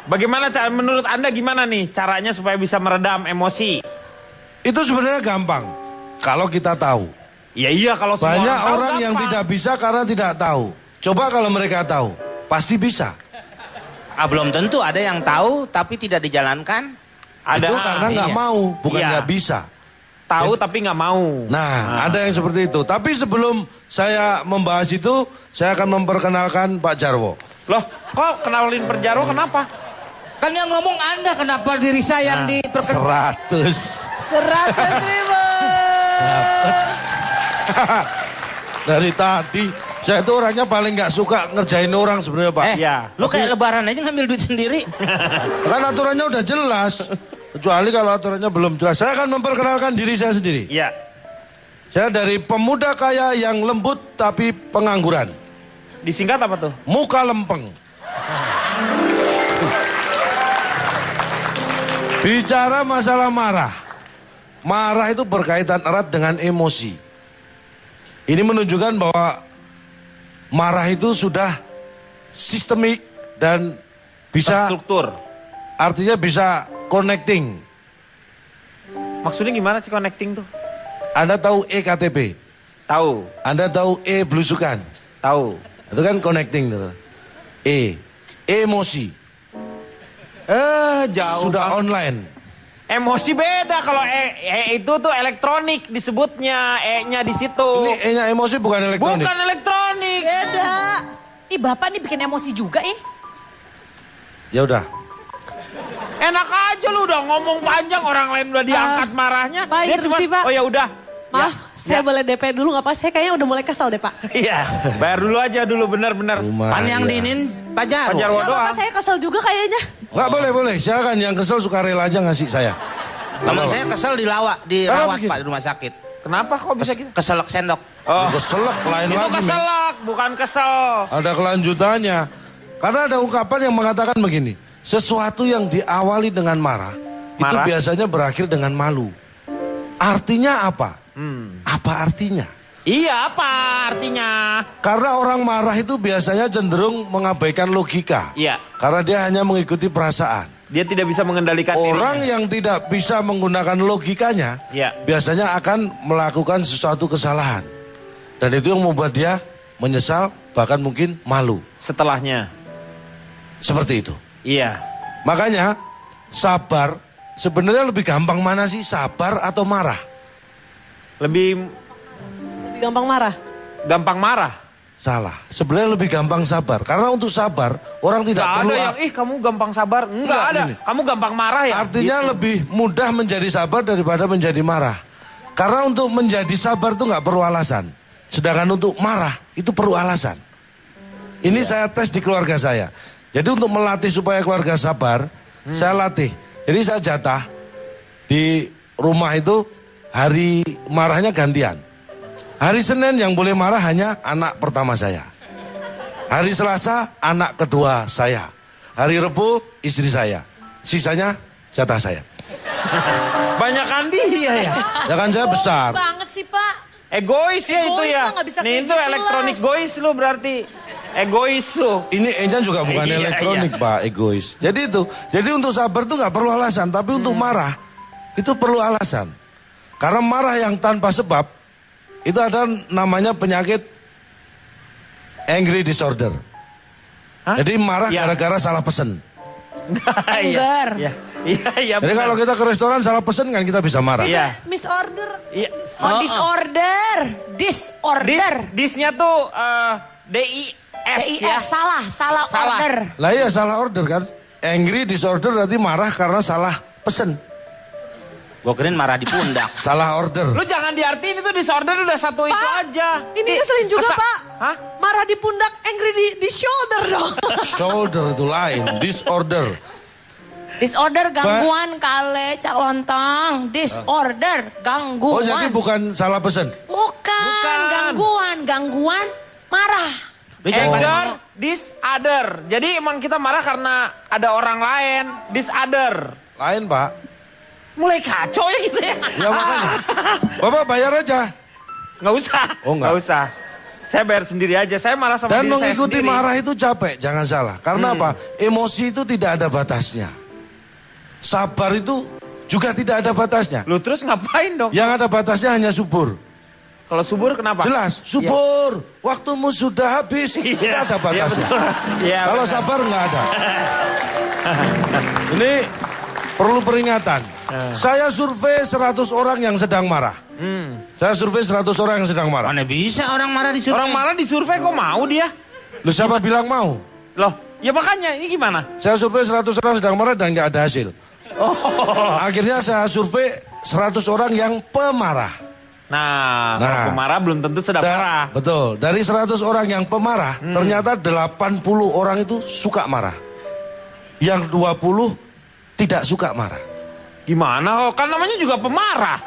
Bagaimana menurut Anda gimana nih caranya supaya bisa meredam emosi? Itu sebenarnya gampang kalau kita tahu. Iya kalau semua Banyak tahu, orang yang gampang. tidak bisa karena tidak tahu. Coba kalau mereka tahu, pasti bisa. Belum tentu, ada yang tahu tapi tidak dijalankan. Ada, itu karena nggak iya. mau, bukan Iya. nggak bisa. Tahu tapi nggak mau. Nah, ada yang seperti itu. Tapi sebelum saya membahas itu, saya akan memperkenalkan Pak Jarwo. Loh, kok kenalin Perjaro kenapa? Kan yang ngomong Anda, kenapa diri saya yang diperkenalkan? 100. 100.000. Dari tadi, saya itu orangnya paling nggak suka ngerjain orang sebenarnya Pak. Iya. Lu kayak lebaran aja ngambil duit sendiri. Kan aturannya udah jelas. Kecuali kalau aturannya belum jelas. Saya akan memperkenalkan diri saya sendiri. Iya. Saya dari pemuda kaya yang lembut tapi pengangguran. Disingkat apa tuh? Muka lempeng. Bicara masalah marah. Marah itu berkaitan erat dengan emosi. Ini menunjukkan bahwa marah itu sudah sistemik dan bisa, Struktur. artinya bisa connecting. Maksudnya gimana sih connecting tuh? Anda tahu EKTP? Tahu, Anda tahu E-belusukan? tahu. Itu kan connecting tuh. Emosi. Jauh. Sudah banget. online. Emosi beda kalau itu tuh elektronik disebutnya, E-nya di situ. Ini E-nya emosi bukan elektronik. Bukan elektronik. Beda. Ih, Bapak nih bikin emosi juga ih. Ya udah. Enak aja lu udah ngomong panjang, orang lain udah diangkat marahnya. Pak, Dia interupsi, Pak. oh ya udah. Maaf, saya boleh DP dulu nggak Pak? Saya kayaknya udah mulai kesel deh Pak. Iya, bayar dulu aja dulu benar-benar. Pan yang diinin Pak Jarwo. Pak Jarwo Nggak apa-apa, doang. saya kesel juga kayaknya. Nggak boleh. Silakan yang kesel suka rela aja ngasih saya. Teman saya kesel dirawat begini? Pak di rumah sakit. Kenapa kok bisa gitu? Keselak sendok. Oh, Keselak lain itu lagi. Men. keselak, bukan kesel. Ada kelanjutannya. Karena ada ungkapan yang mengatakan begini. Sesuatu yang diawali dengan marah. Itu Marah? biasanya berakhir dengan malu. Artinya apa? Apa artinya? Iya, apa artinya? Karena orang marah itu biasanya cenderung mengabaikan logika. Iya. Karena dia hanya mengikuti perasaan. Dia tidak bisa mengendalikan Orang dirinya. yang tidak bisa menggunakan logikanya, Iya. biasanya akan melakukan sesuatu kesalahan. Dan itu yang membuat dia menyesal, bahkan mungkin malu. Setelahnya. Seperti itu. Iya. Makanya, sabar, sebenarnya lebih gampang mana sih, sabar atau marah? Lebih Lebih gampang marah. gampang marah. Salah. Sebenarnya lebih gampang sabar. Karena untuk sabar, orang tidak Nggak perlu... ada yang, kamu gampang sabar. Enggak Nggak, ada. gini. Kamu gampang marah ya? Artinya Gitu. lebih mudah menjadi sabar daripada menjadi marah. Karena untuk menjadi sabar itu nggak perlu alasan. Sedangkan untuk marah itu perlu alasan. Ini saya tes di keluarga saya. Jadi untuk melatih supaya keluarga sabar, saya latih. Jadi saya jatah di rumah itu hari marahnya gantian. Hari Senin yang boleh marah hanya anak pertama saya. Hari Selasa anak kedua saya. Hari Rebu istri saya. Sisanya jatah saya. Banyakan dia ya. Ya kan saya besar. Banget sih Pak. Egois ya itu Egois ya. lah, nggak bisa Nih kayak itu gitu elektronik lah. gois lu berarti. Egois tuh. Ini E-nya juga bukan Iya, elektronik Pak, egois. Jadi itu. Jadi untuk sabar itu nggak perlu alasan. Tapi untuk marah itu perlu alasan. Karena marah yang tanpa sebab itu ada namanya penyakit angry disorder. Hah? Jadi marah Ya. gara-gara salah pesen. Anger. Iya. Iya. Jadi kalau kita ke restoran salah pesen kan kita bisa marah. Iya. Misorder. Iya. Oh, disorder. Disorder. Disnya tuh DIS ya. Salah Salah. order. Lah iya salah order kan. Angry disorder berarti marah karena salah pesen. Gue kirain marah di pundak. Salah order. Lu jangan diartiin itu disorder udah satu itu aja. Ini ngeselin juga Pak. Hah? Marah di pundak, angry di shoulder dong. Shoulder itu lain. Disorder. Disorder gangguan kale cak lontong. Disorder gangguan. Oh jadi bukan salah pesen. Bukan. Gangguan marah. Anger, disorder. Jadi emang kita marah karena ada orang lain. Disorder. Lain Pak. Mulai kacau ya gitu ya. Ya makanya. Bapak bayar aja. Nggak usah. Oh, nggak. Nggak usah. Saya bayar sendiri aja. Saya marah sama Dan diri saya mengikuti sendiri. marah itu capek, jangan salah. Karena apa? Emosi itu tidak ada batasnya. Sabar itu juga tidak ada batasnya. Lu terus ngapain dong? Yang ada batasnya hanya subur. Kalau subur kenapa? Jelas, subur. Waktumu sudah habis. Itu Iya. ada batasnya. Iya, Kalau benar. sabar nggak ada. Ini perlu peringatan. Saya survei 100 orang yang sedang marah. Saya survei 100 orang yang sedang marah. Mana bisa orang marah di survei? Orang marah di survei kok mau dia? Lu siapa bilang mau? Loh, ya makanya ini gimana? Saya survei 100 orang sedang marah dan nggak ada hasil. Akhirnya saya survei 100 orang yang pemarah. Nah, kalau pemarah belum tentu sedang marah. Betul. Dari 100 orang yang pemarah, ternyata 80 orang itu suka marah. Yang 20 tidak suka marah. Gimana? Oh, kan namanya juga pemarah.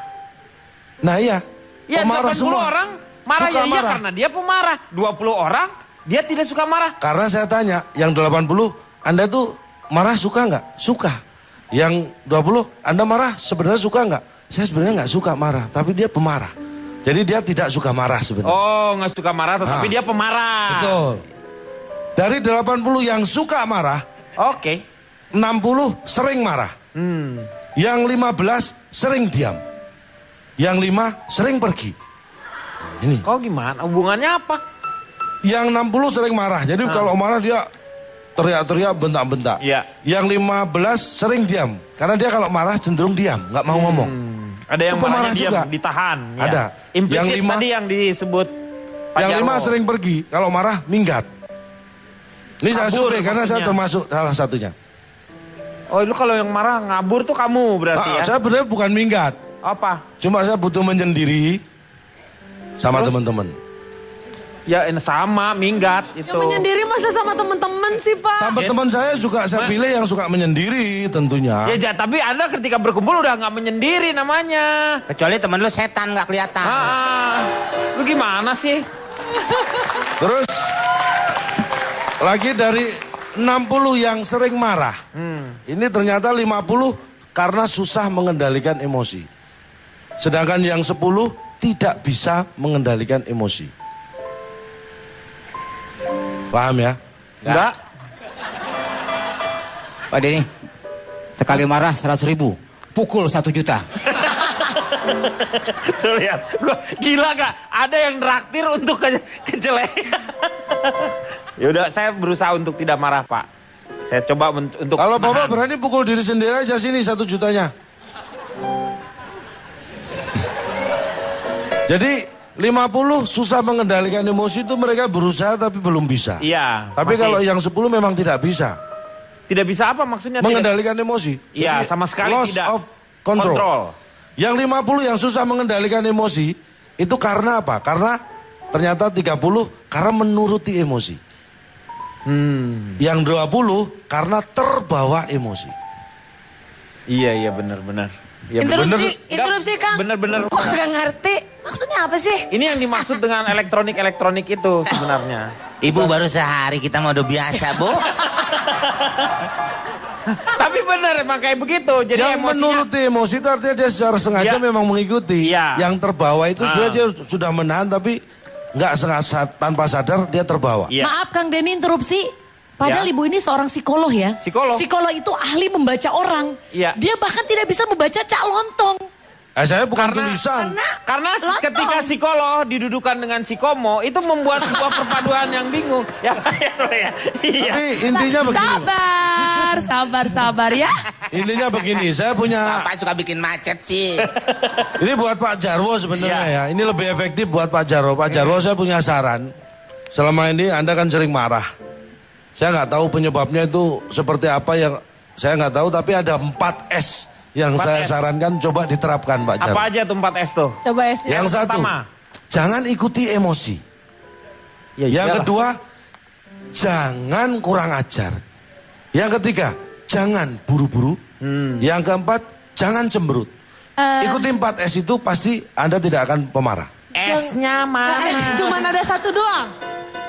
Nah iya, Ya, pemarah 80 semua orang marah suka ya iya marah. karena dia pemarah. 20 orang dia tidak suka marah. Karena saya tanya, yang 80, Anda tuh marah suka nggak? Suka. Yang 20, Anda marah sebenarnya suka nggak? Saya sebenarnya nggak suka marah, tapi dia pemarah. Jadi dia tidak suka marah sebenarnya. Oh, nggak suka marah tetapi Nah, dia pemarah. Betul. Dari 80 yang suka marah, Oke. 60 sering marah. Yang 15 sering diam. Yang 5 sering pergi. Ini. Kok gimana? Hubungannya apa? Yang 60 sering marah. Jadi kalau marah dia teriak-teriak, bentak-bentak. Iya. Yang 15 sering diam. Karena dia kalau marah cenderung diam, nggak mau ngomong. Ada yang Itu pemarah marahnya diam, juga. ditahan. Ya. Ada. Implisit Yang 5 tadi yang disebut Pak Yang 5 Jarwo. sering pergi. Kalau marah minggat. Ini saya Kabur survei karena saya maksudnya. termasuk salah satunya. Oh, lu kalau yang marah ngabur tuh kamu berarti ya? Saya benar bukan minggat. Apa? Cuma saya butuh menyendiri sama Terus? teman-teman. Ya sama, minggat itu. Yang menyendiri masa sama teman-teman sih, Pak? Teman-teman saya juga saya pilih yang suka menyendiri tentunya. Tapi Anda ketika berkumpul udah nggak menyendiri namanya. Kecuali temen lu setan nggak kelihatan. Lu gimana sih? Terus lagi dari 60 yang sering marah. Ini ternyata 50 karena susah mengendalikan emosi. Sedangkan yang 10 tidak bisa mengendalikan emosi. Paham ya? Enggak. Pak Denny, sekali marah 100.000, pukul 1 juta. Tuh lihat, gua gila gak? Ada yang traktir untuk kejelekan. Ya udah, saya berusaha untuk tidak marah, Pak. Saya coba untuk Kalau Bapak nahan. berani pukul diri sendiri aja sini 1 jutanya. Jadi 50 susah mengendalikan emosi itu mereka berusaha tapi belum bisa. Iya. Tapi masih kalau yang 10 memang tidak bisa. tidak bisa apa maksudnya? Mengendalikan emosi. Iya, Jadi, sama sekali loss tidak. of control. Yang 50 yang susah mengendalikan emosi itu karena apa? Karena ternyata 30 karena menuruti emosi. Yang 20 karena terbawa emosi. Iya benar-benar. Ya, Interupsi, Kang. Bener-bener. Kok gak ngerti? Maksudnya apa sih? Ini yang dimaksud dengan elektronik itu sebenarnya. Ibu baru sehari kita mau udah biasa, Bu. Tapi benar emang kayak begitu. Jadi Yang emosinya menuruti emosi itu artinya dia secara sengaja Iya. memang mengikuti. Iya. Yang terbawa itu sebenarnya dia sudah menahan tapi nggak sengaja tanpa sadar dia terbawa. Iya. Maaf Kang Denny interupsi. Padahal Ya. ibu ini seorang psikolog ya. Psikolog. Psikolog itu ahli membaca orang. Iya. Dia bahkan tidak bisa membaca cak lontong. Saya bukan Karena- tulisan. Karena Lontong. ketika psikolog didudukan dengan psikomo itu membuat sebuah perpaduan yang bingung. Ya, iya. Tapi intinya begini. Sabar ya. Intinya begini, saya punya Bapak suka bikin macet sih. ini buat Pak Jarwo sebenarnya Iya. ya. Ini lebih efektif buat Pak Jarwo. Pak Jarwo saya punya saran. Selama ini Anda kan sering marah. Saya nggak tahu penyebabnya itu seperti apa yang saya nggak tahu. Tapi ada 4S yang 4S. saya sarankan coba diterapkan Pak Jarwo. Apa aja tuh 4S tuh? Coba ya. Yang satu, pertama. jangan ikuti emosi. Ya, Yang iyalah. kedua, jangan kurang ajar. Yang ketiga, jangan buru-buru. Yang keempat, jangan cemberut. Ikuti 4S itu pasti Anda tidak akan pemarah. S-nya mana? Cuman ada satu doang.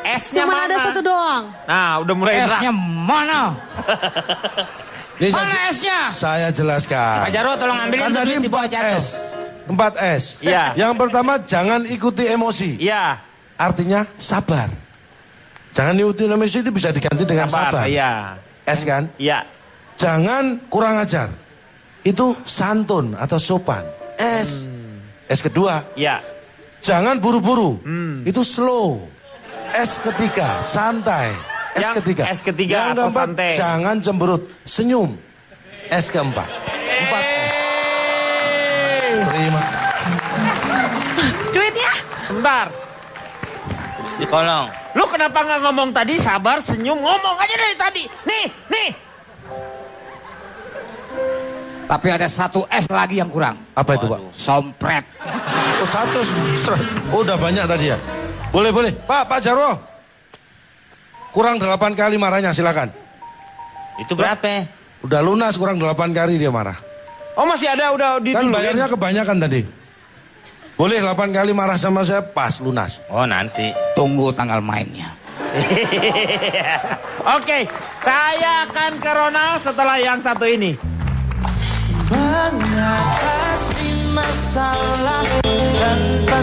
S-nya Cuman mana? ada satu doang. Nah, udah mulai S-nya mana? Ini Mana S-nya? saya jelaskan. Pak Jarwo tolong ambilin Kan tuh tadi duit di bawah jatuh. 4S. 4S. Iya. Yang pertama, jangan ikuti emosi. Iya. artinya sabar. Jangan euthanasia itu bisa diganti dengan sabar. Iya. S kan? Iya. Jangan kurang ajar. Itu santun atau sopan. S. S kedua. Iya. Jangan buru-buru. Itu slow. S ketiga, santai. S ketiga. S ketiga Yang atau keempat, santai. jangan cemberut, senyum. S keempat. 4 S. Terima. Duitnya? Bentar. Di kolong. Lu kenapa nggak ngomong tadi sabar, senyum, ngomong aja dari tadi. Nih. Tapi ada 1 S lagi yang kurang. Apa itu, Pak? Sompret. Oh, 1. Oh, udah banyak tadi ya. Boleh. Pak Jarwo. Kurang 8 kali marahnya, silakan. Itu berapa? Udah lunas kurang 8 kali dia marah. Oh masih ada, udah di Kan bayarnya kebanyakan tadi. Boleh 8 kali marah sama saya, pas lunas. Oh nanti. Tunggu tanggal mainnya. Oke, saya akan ke Ronald setelah yang satu ini. Mengatasi masalah tanpa